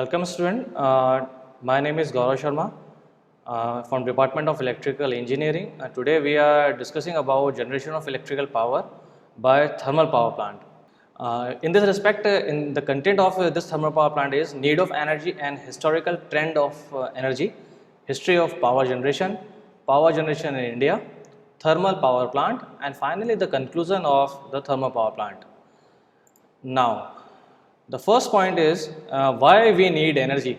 Welcome student. My name is Gaurav Sharma from Department of Electrical Engineering. Today we are discussing about generation of electrical power by thermal power plant. In this respect, in the content of this thermal power plant is need of energy and historical trend of energy, history of power generation in India, thermal power plant, and finally the conclusion of the thermal power plant. Now, the first point is why we need energy.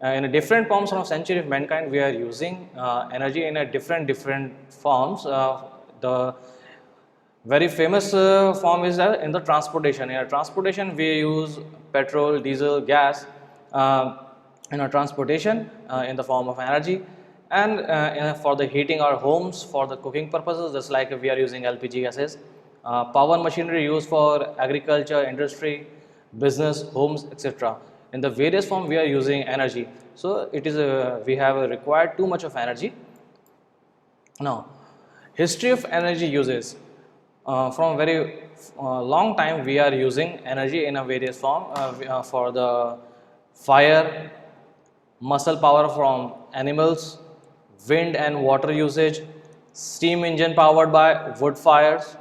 In a different forms from century of mankind, we are using energy in a different forms. The very famous form is in the transportation. In transportation, we use petrol, diesel, gas in our transportation in the form of energy, and for the heating our homes, for the cooking purposes, just like we are using LPG gases. Power machinery used for agriculture, industry, business, homes, etc. In the various form we are using energy. So it is we have required too much of energy. Now, history of energy uses. From very long time we are using energy in a various form for the fire, muscle power from animals, wind and water usage, steam engine powered by wood fires,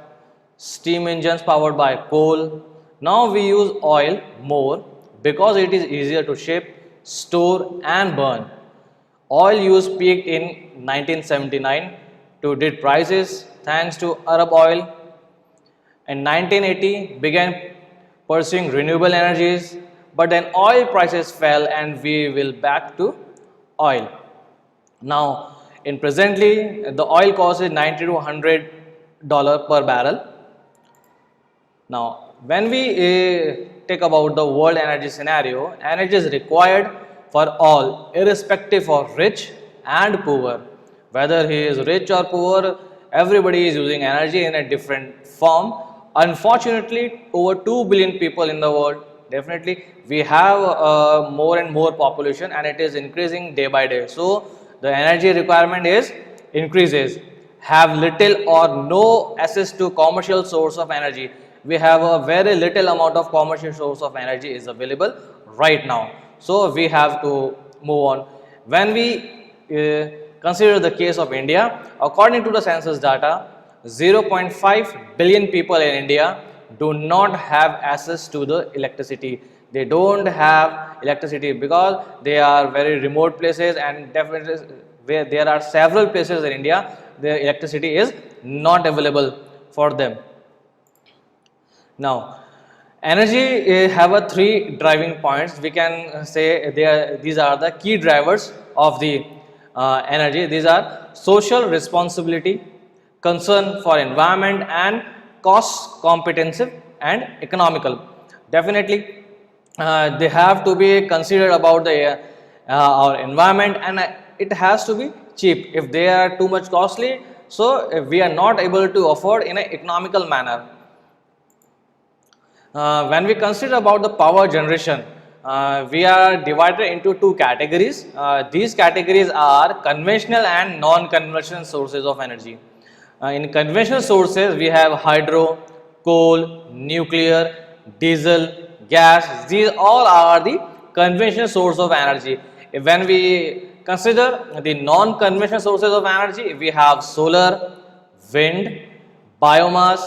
steam engines powered by coal. Now we use oil more because it is easier to ship, store and burn. Oil use peaked in 1979 to did prices thanks to Arab oil. In 1980 began pursuing renewable energies, but then oil prices fell and we will back to oil. Now in presently the oil cost is 90 to $100 per barrel. Now when we take about the world energy scenario, energy is required for all irrespective of rich and poor. Whether he is rich or poor, everybody is using energy in a different form. Unfortunately, over 2 billion people in the world. Definitely we have more and more population and it is increasing day by day. So the energy requirement is increases. Have little or no access to commercial source of energy. We have a very little amount of commercial source of energy is available right now. So we have to move on. When we consider the case of India, according to the census data, 0.5 billion people in India do not have access to the electricity. They don't have electricity because they are very remote places, and definitely where there are several places in India the electricity is not available for them. Now, energy have a three driving points. We can say these are the key drivers of the energy. These are social responsibility, concern for environment, and cost comprehensive and economical. Definitely they have to be considered about the our environment, and it has to be cheap. If they are too much costly, so if we are not able to afford in an economical manner. When we consider about the power generation, we are divided into two categories. These categories are conventional and non-conventional sources of energy. In conventional sources, we have hydro, coal, nuclear, diesel, gas. These all are the conventional source of energy. When we consider the non-conventional sources of energy, we have solar, wind, biomass,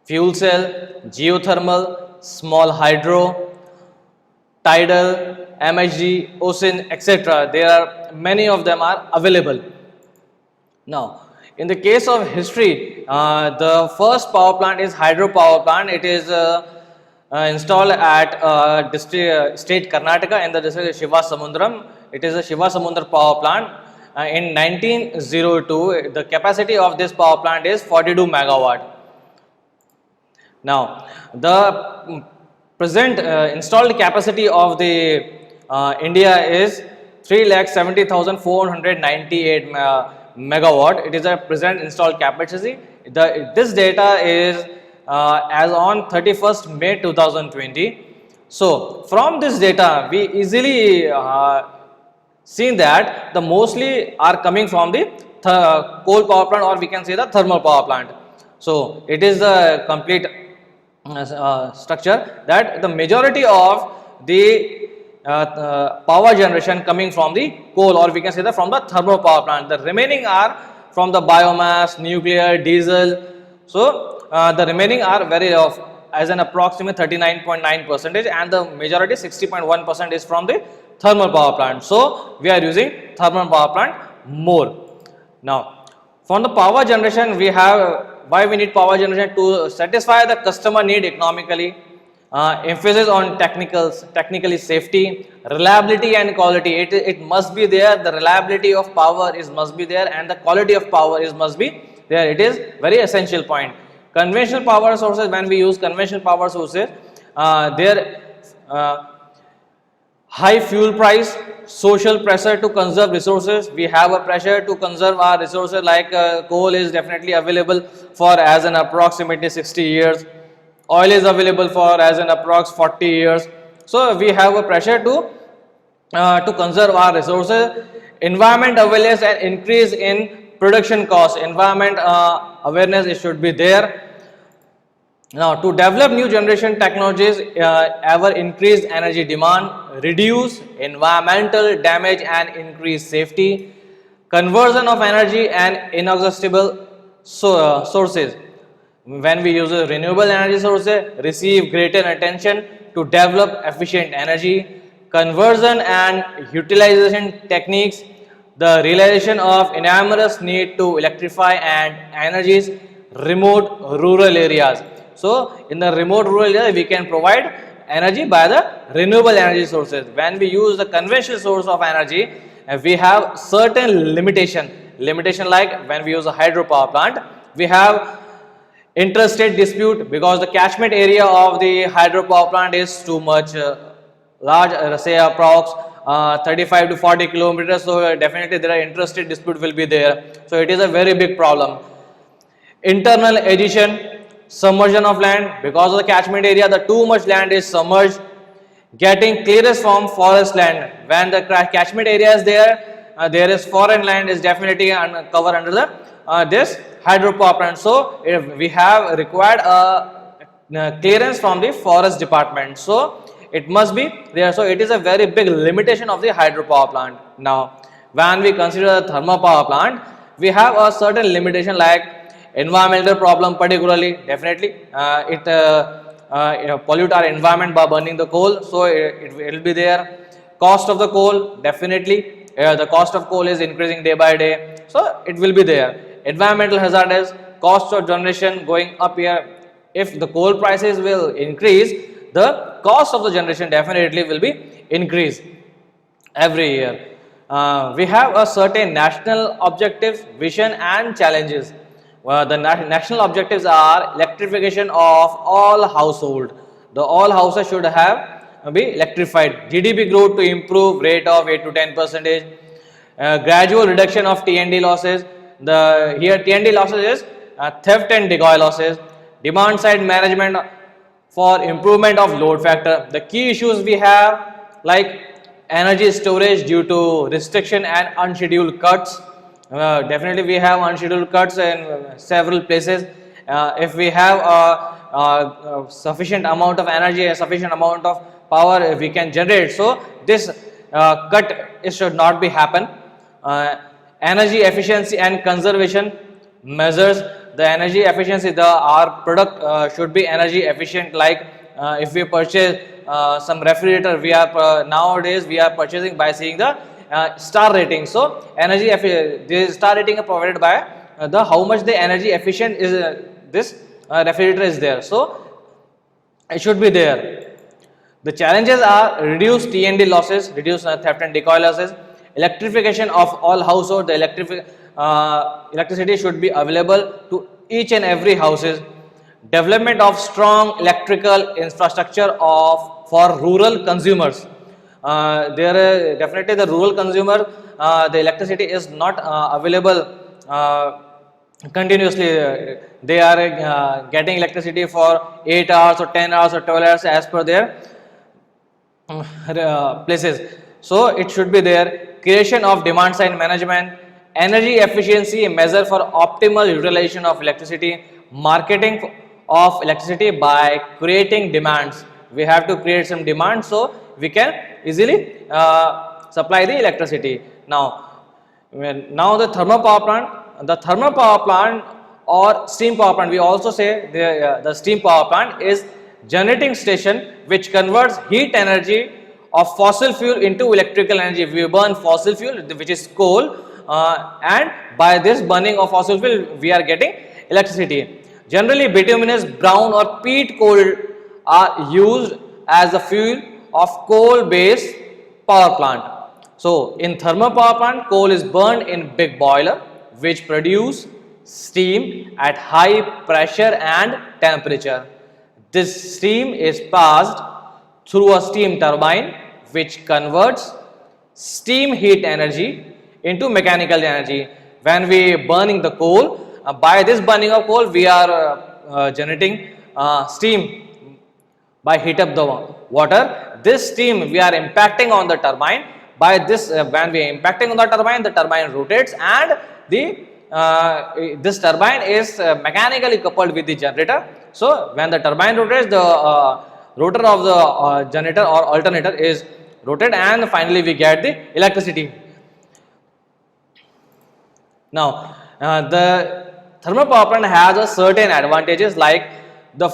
fuel cell, geothermal, small hydro, tidal, MHD, ocean, etc. There are many of them are available. Now, in the case of history, the first power plant is hydro power plant. It is installed at state Karnataka in the district Shiva Samundram. It is a Shiva Samundra power plant. In 1902, the capacity of this power plant is 42 megawatt. Now, the present installed capacity of the India is 3,70,498 megawatt. It is a present installed capacity. This data is as on 31st May 2020. So from this data we easily seen that the mostly are coming from the coal power plant, or we can say the thermal power plant. So it is the complete structure that the majority of the power generation coming from the coal, or we can say that from the thermal power plant. The remaining are from the biomass, nuclear, diesel. So the remaining are very as an approximate 39.9%, and the majority 60.1% is from the thermal power plant. So we are using thermal power plant more. Now from the power generation, we have, why we need power generation? To satisfy the customer need economically, emphasis on technically safety, reliability and quality. It must be there. The reliability of power is must be there, and the quality of power is must be there. It is very essential point. Conventional power sources, when we use conventional power sources, there high fuel price, social pressure to conserve resources. We have a pressure to conserve our resources, like coal is definitely available for as an approximately 60 years. Oil is available for as an approx 40 years. So we have a pressure to conserve our resources. Environment awareness and increase in production cost. Environment awareness, it should be there. Now to develop new generation technologies, ever increased energy demand, reduce environmental damage and increase safety, conversion of energy and inexhaustible sources. When we use renewable energy sources, receive greater attention to develop efficient energy, conversion and utilization techniques, the realization of enormous need to electrify and energies remote rural areas. So in the remote rural area, we can provide energy by the renewable energy sources. When we use the conventional source of energy, we have certain limitation like when we use a hydropower plant, we have interstate dispute, because the catchment area of the hydropower plant is too much large, say approx 35 to 40 kilometers. So definitely there are interstate dispute will be there. So it is a very big problem. Internal addition, submersion of land, because of the catchment area, the too much land is submerged. Getting clearance from forest land, when the catchment area is there, there is foreign land is definitely covered under the this hydropower plant. So we have required a clearance from the forest department, so it must be there. So it is a very big limitation of the hydropower plant. Now when we consider the thermal power plant, we have a certain limitation like environmental problem, particularly definitely it pollute our environment by burning the coal, so it will be there. Cost of the coal, definitely the cost of coal is increasing day by day, so it will be there. Environmental hazardous, cost of generation going up here. If the coal prices will increase, the cost of the generation definitely will be increased every year. We have a certain national objectives, vision and challenges. The national objectives are electrification of all household. The all houses should have be electrified. GDP growth to improve rate of 8 to 10%. Gradual reduction of T&D losses. The here T&D losses is theft and decoy losses. Demand side management for improvement of load factor. The key issues we have like energy storage due to restriction and unscheduled cuts. Definitely we have unscheduled cuts in several places. If we have a sufficient amount of energy, a sufficient amount of power we can generate, so this cut it should not be happen. Energy efficiency and conservation measures. The energy efficiency, our product should be energy efficient. Like if we purchase some refrigerator, we are nowadays we are purchasing by seeing the star rating. So energy the star rating are provided by the how much the energy efficient is this refrigerator is there. So it should be there. The challenges are reduce T&D losses, reduce theft and decoy losses, electrification of all household. The electricity should be available to each and every houses. Development of strong electrical infrastructure for rural consumers. There definitely the rural consumer, the electricity is not available continuously. They are getting electricity for 8 hours or 10 hours or 12 hours as per their places. So it should be there. Creation of demand side management, energy efficiency measure for optimal utilization of electricity, marketing of electricity by creating demands. We have to create some demand so we can easily supply the electricity. Now the thermal power plant or steam power plant, we also say the steam power plant is generating station which converts heat energy of fossil fuel into electrical energy. We burn fossil fuel, which is coal, and by this burning of fossil fuel we are getting electricity. Generally bituminous, brown or peat coal are used as the fuel of coal based power plant. So in thermal power plant, coal is burned in big boiler which produce steam at high pressure and temperature. This steam is passed through a steam turbine which converts steam heat energy into mechanical energy. When we burning the coal, by this burning of coal we are generating steam by heat up the water. This steam we are impacting on the turbine. By this when we are impacting on the turbine rotates, and the this turbine is mechanically coupled with the generator. So when the turbine rotates, the rotor of the generator or alternator is rotated, and finally we get the electricity. Now the thermal power plant has a certain advantages, like the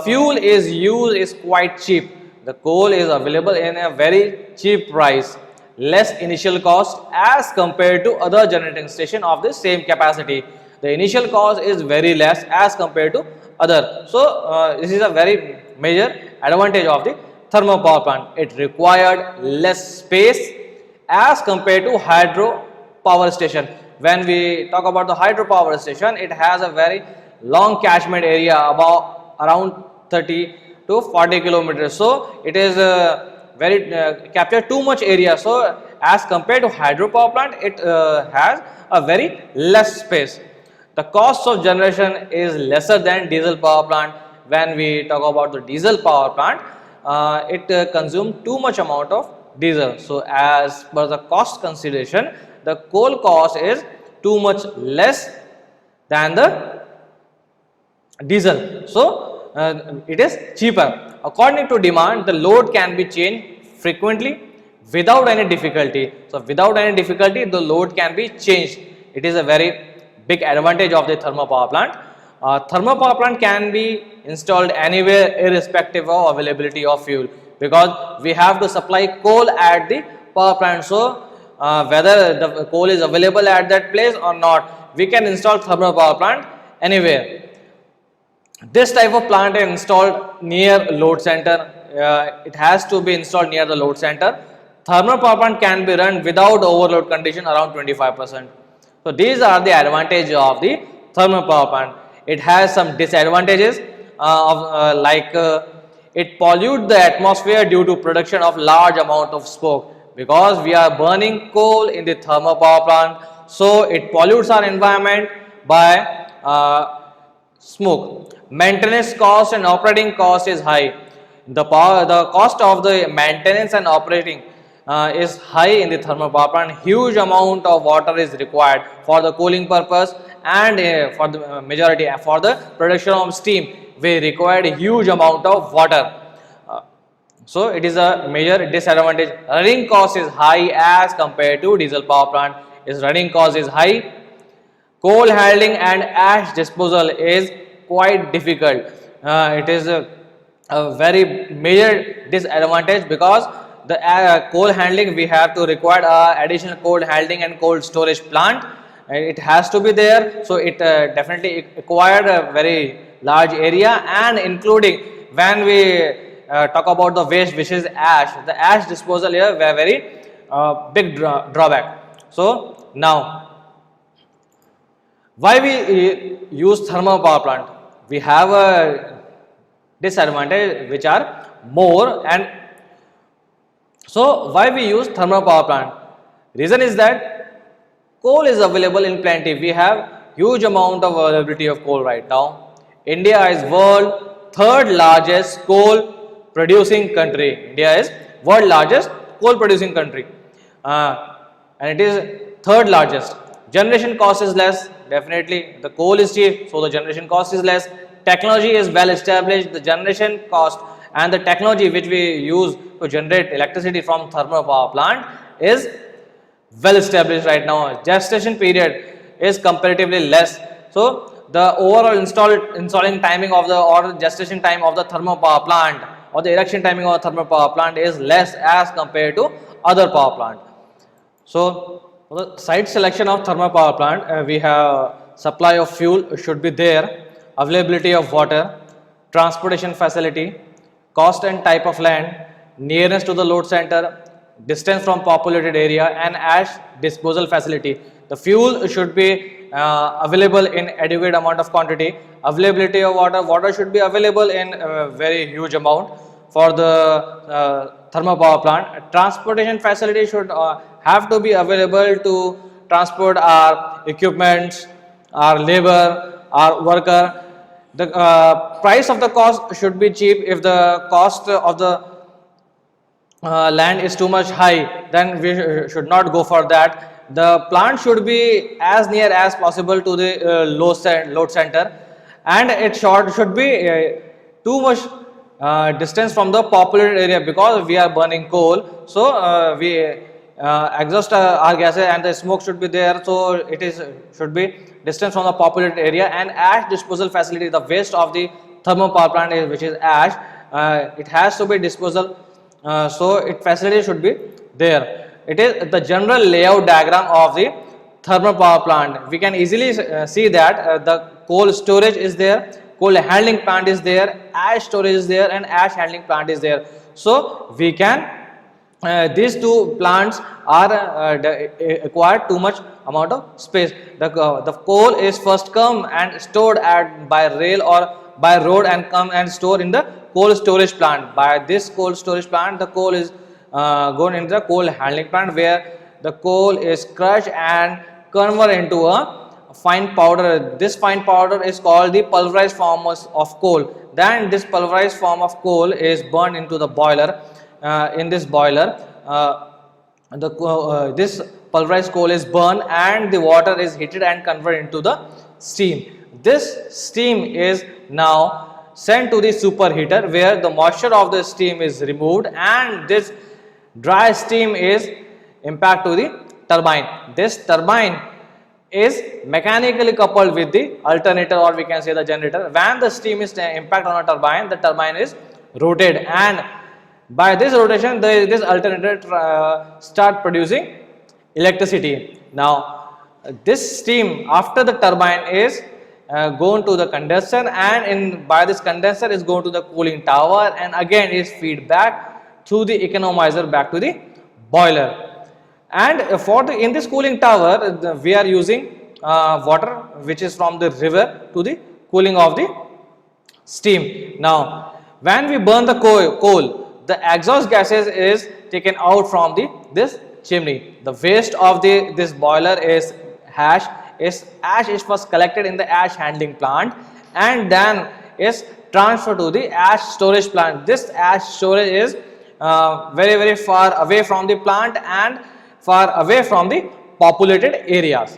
fuel is used is quite cheap. The coal is available in a very cheap price, less initial cost as compared to other generating station of the same capacity. The initial cost is very less as compared to other. So this is a very major advantage of the thermal power plant. It required less space as compared to hydro power station. When we talk about the hydro power station, it has a very long catchment area, about around 30 to 40 kilometers. So it is very capture too much area. So as compared to hydro power plant, it has a very less space. The cost of generation is lesser than diesel power plant. When we talk about the diesel power plant, it consumes too much amount of diesel. So as per the cost consideration, the coal cost is too much less than the diesel. So it is cheaper. According to demand, the load can be changed frequently without any difficulty. So without any difficulty, the load can be changed. It is a very big advantage of the thermal power plant. Thermal power plant can be installed anywhere irrespective of availability of fuel, because we have to supply coal at the power plant. So whether the coal is available at that place or not, we can install thermal power plant anywhere. This type of plant is installed near load center. It has to be installed near the load center. Thermal power plant can be run without overload condition around 25%. So these are the advantages of the thermal power plant. It has some disadvantages like it pollutes the atmosphere due to production of large amount of smoke, because we are burning coal in the thermal power plant. So it pollutes our environment by smoke. Maintenance cost and operating cost is high. The cost of the maintenance and operating is high in the thermal power plant. Huge amount of water is required for the cooling purpose, and for the majority for the production of steam we required a huge amount of water. So it is a major disadvantage. Running cost is high as compared to diesel power plant. Its running cost is high. Coal handling and ash disposal is quite difficult. It is a very major disadvantage, because the coal handling, we have to require additional coal handling and cold storage plant. It has to be there. So it definitely required a very large area, and including when we talk about the waste, which is ash, the ash disposal here were very big drawback. So now, why we use thermal power plant? We have a disadvantage which are more, and so why we use thermal power plant? Reason is that coal is available in plenty. We have huge amount of availability of coal right now. India is world third largest coal producing country. India is world largest coal producing country, and it is third largest. Generation cost is less. Definitely the coal is cheap, so the generation cost is less. Technology is well established. The generation cost and the technology which we use to generate electricity from thermal power plant is well established right now. Gestation period is comparatively less. So the overall installing timing of the or gestation time of the thermal power plant or the erection timing of the thermal power plant is less as compared to other power plant. So for the site selection of thermal power plant, we have supply of fuel should be there, availability of water, transportation facility, cost and type of land, nearness to the load center, distance from populated area, and ash disposal facility. The fuel should be available in adequate amount of quantity. Availability of water should be available in very huge amount for the thermal power plant. Transportation facility should have to be available to transport our equipments, our labor, our worker. The price of the cost should be cheap. If the cost of the land is too much high, then we should not go for that. The plant should be as near as possible to the load center, and it should be too much distance from the populated area, because we are burning coal. So we exhaust our gases and the smoke should be there. So it should be distance from the populated area, and ash disposal facility, the waste of the thermal power plant which is ash, it has to be disposal. So it facility should be there. It is the general layout diagram of the thermal power plant. We can easily see that the coal storage is there, coal handling plant is there, ash storage is there, and ash handling plant is there. So we can these two plants are acquire too much amount of space. The coal is first come and stored by rail or by road and come and store in the coal storage plant. By this coal storage plant, the coal is going into the coal handling plant, where the coal is crushed and converted into a fine powder. This fine powder is called the pulverized form of coal. Then this pulverized form of coal is burned into the boiler. In this boiler, this pulverized coal is burned and the water is heated and converted into the steam. This steam is now sent to the superheater, where the moisture of the steam is removed, and this dry steam is impact to the turbine. This turbine is mechanically coupled with the alternator, or we can say the generator. When the steam is impact on a turbine, the turbine is rotated, and by this rotation this alternator start producing electricity. Now this steam after the turbine is going to the condenser, and by this condenser is going to the cooling tower, and again is feed back through the economizer back to the boiler. And in this cooling tower, we are using water which is from the river to the cooling of the steam. Now when we burn the coal, the exhaust gases is taken out from this chimney. The waste of this boiler is ash. Ash is first collected in the ash handling plant, and then is transferred to the ash storage plant. This ash storage is very far away from the plant and far away from the populated areas.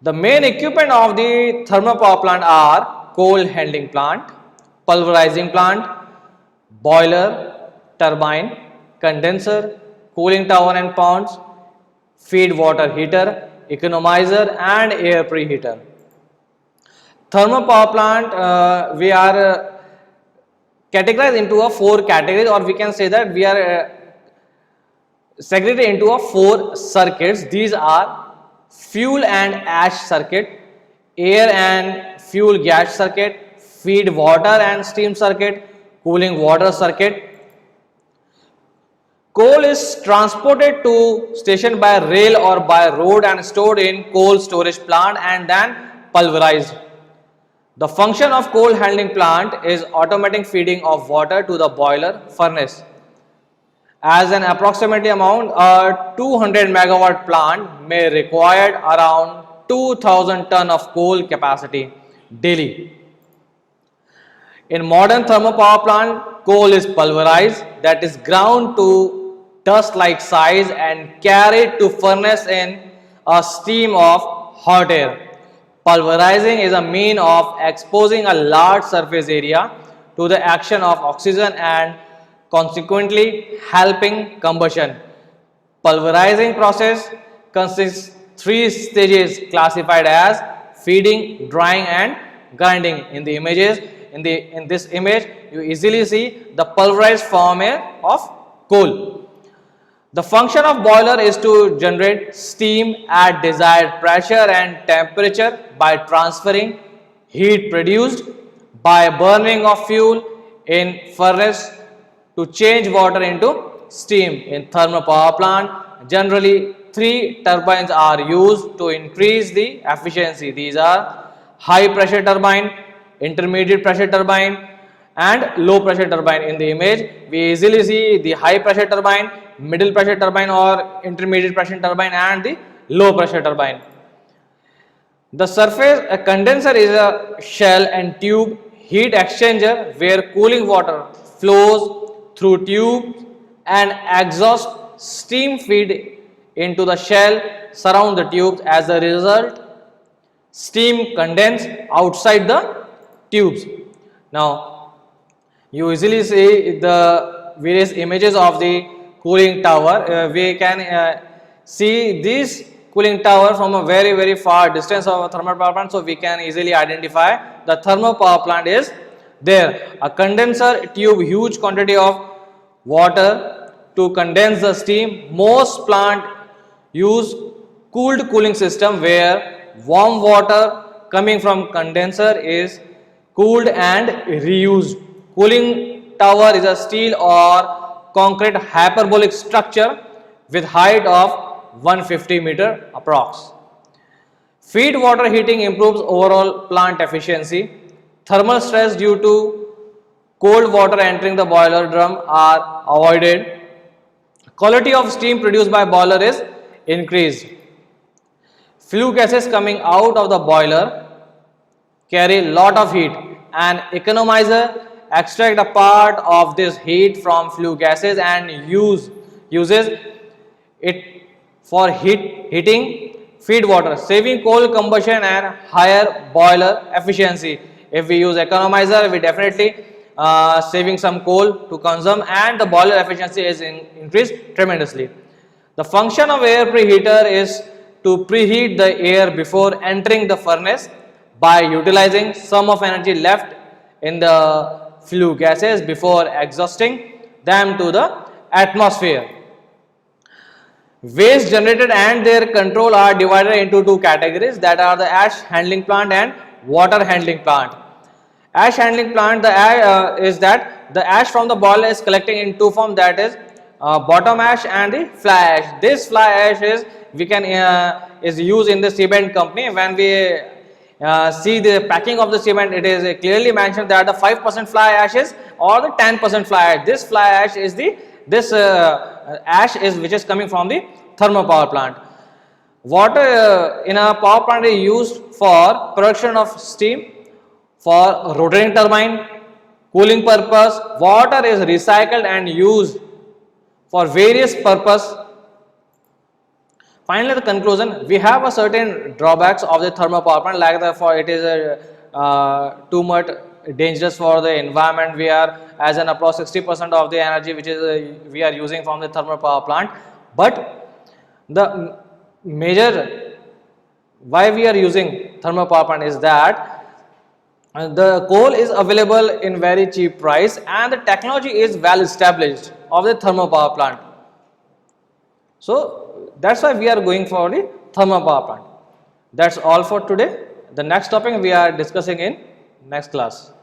The main equipment of the thermal power plant are coal handling plant, pulverizing plant, boiler, turbine, condenser, cooling tower and ponds, feed water heater, economizer, and air preheater. Thermal power plant, we are categorized into 4 categories, or we can say that we are segregated into 4 circuits. These are fuel and ash circuit, air and fuel gas circuit, feed water and steam circuit, cooling water circuit. Coal is transported to station by rail or by road and stored in coal storage plant and then pulverized. The function of coal handling plant is automatic feeding of water to the boiler furnace. As an approximately amount, a 200 megawatt plant may require around 2000 ton of coal capacity daily. In modern thermal power plant, coal is pulverized, that is ground to dust like size and carried to furnace in a steam of hot air. Pulverizing is a mean of exposing a large surface area to the action of oxygen and consequently helping combustion. Pulverizing process consists three stages classified as feeding, drying and grinding. In the images, in this image you easily see the pulverized form of coal. The function of boiler is to generate steam at desired pressure and temperature by transferring heat produced by burning of fuel in furnace to change water into steam. In thermal power plant, generally 3 turbines are used to increase the efficiency. These are high pressure turbine, intermediate pressure turbine and low pressure turbine. In the image we easily see the high pressure turbine, middle pressure turbine or intermediate pressure turbine and the low pressure turbine. The surface, a condenser is a shell and tube heat exchanger where cooling water flows through tubes and exhaust steam feed into the shell surround the tubes. As a result, steam condense outside the tubes. Now you easily see the various images of the cooling tower. We can see this cooling tower from a very far distance of a thermal power plant, so we can easily identify the thermal power plant is there. A condenser tube huge quantity of water to condense the steam. Most plant use cooled cooling system where warm water coming from condenser is cooled and reused. Cooling tower is a steel or concrete hyperbolic structure with height of 150 meter approx. Feed water heating improves overall plant efficiency. Thermal stress due to cold water entering the boiler drum are avoided. Quality of steam produced by boiler is increased. Flue gases coming out of the boiler carry lot of heat. An economizer extract a part of this heat from flue gases and uses it for heating feed water, saving coal combustion and higher boiler efficiency. If we use economizer, we definitely saving some coal to consume and the boiler efficiency is increased tremendously. The function of air preheater is to preheat the air before entering the furnace by utilizing some of energy left in the flue gases before exhausting them to the atmosphere. Waste generated and their control are divided into two categories, that are the ash handling plant and water handling plant. Ash handling plant, the is that the ash from the boiler is collecting in two forms, that is bottom ash and the fly ash. This fly ash is is used in the cement company. When we see the packing of the cement, it is clearly mentioned that the 5% fly ash is or the 10% fly ash. This fly ash is ash is which is coming from the thermal power plant. Water in a power plant is used for production of steam, for rotating turbine, cooling purpose. Water is recycled and used for various purpose. Finally, the conclusion, we have a certain drawbacks of the thermal power plant, like therefore it is too much dangerous for the environment. We are as an approx 60% of the energy which is we are using from the thermal power plant. But the major why we are using thermal power plant is that the coal is available in very cheap price and the technology is well established of the thermal power plant. So that's why we are going for the thermal power plant. That's all for today. The next topic we are discussing in next class.